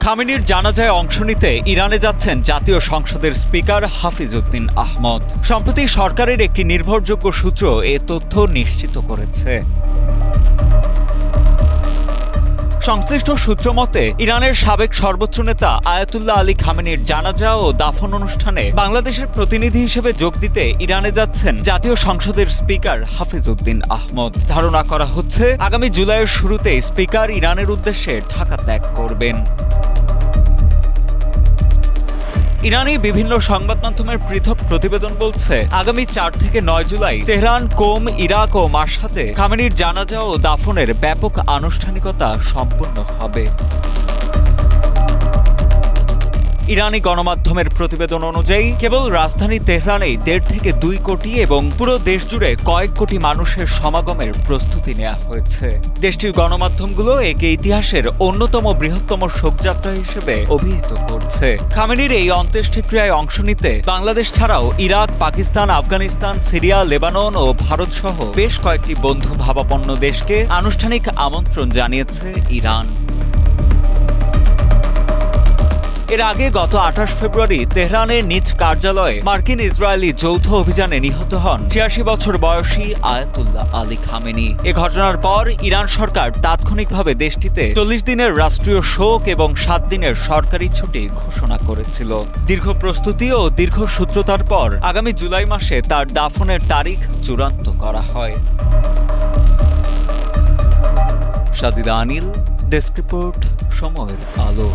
খামেনির জানাজায় অংশ নিতে ইরানে যাচ্ছেন জাতীয় সংসদের স্পিকার হাফিজ উদ্দিন আহমদ। সম্প্রতি সরকারের একটি নির্ভরযোগ্য সূত্র এ তথ্য নিশ্চিত করেছে। সংশ্লিষ্ট সূত্র মতে, ইরানের সাবেক সর্বোচ্চ নেতা আয়াতুল্লাহ আলী খামেনির জানাজা ও দাফন অনুষ্ঠানে বাংলাদেশের প্রতিনিধি হিসেবে যোগ দিতে ইরানে যাচ্ছেন জাতীয় সংসদের স্পিকার হাফিজ উদ্দিন আহমদ। ধারণা করা হচ্ছে, আগামী জুলাইয়ের শুরুতেই স্পিকার ইরানের উদ্দেশ্যে ঢাকা ত্যাগ করবেন। ইরানি বিভিন্ন সংবাদ মাধ্যমের পৃথক প্রতিবেদন বলছে, আগামী 4 থেকে 9 জুলাই তেহরান, কোম, ইরাক ও মাশহাদে খামেনির জানাজা ও দাফনের ব্যাপক আনুষ্ঠানিকতা সম্পন্ন হবে। ইরানি গণমাধ্যমের প্রতিবেদন অনুযায়ী কেবল রাজধানী তেহরানেই 1.5 থেকে 2 কোটি এবং পুরো দেশ জুড়ে কয়েক কোটি মানুষের সমাগমের প্রস্তুতি নেওয়া হয়েছে। দেশটির গণমাধ্যমগুলো একে ইতিহাসের অন্যতম বৃহত্তম শোকযাত্রা হিসেবে অভিহিত করছে। খামেনির এই অন্ত্যেষ্টিক্রিয়ায় অংশ নিতে বাংলাদেশ ছাড়াও Iraq, Pakistan, Afghanistan, Syria, Lebanon ও ভারত সহ বেশ কয়েকটি বন্ধু ভাবাপন্ন দেশকে আনুষ্ঠানিক আমন্ত্রণ জানিয়েছে ইরান। এর আগে গত 28 ফেব্রুয়ারি তেহরানের নিজ কার্যালয়ে মার্কিন ইসরায়েলি যৌথ অভিযানে নিহত হন 86 বছর বয়সী আয়াতুল্লাহ আলী খামেনি। এ ঘটনার পর ইরান সরকার তাৎক্ষণিকভাবে দেশটিতে 40 দিনের রাষ্ট্রীয় শোক এবং 7 দিনের সরকারি ছুটি ঘোষণা করেছিল। দীর্ঘ প্রস্তুতি ও দীর্ঘ সূত্রতার পর আগামী জুলাই মাসে তার দাফনের তারিখ চূড়ান্ত করা হয়। সাজিদা আনিল, ডেস্ক রিপোর্ট, সময়ের আলো।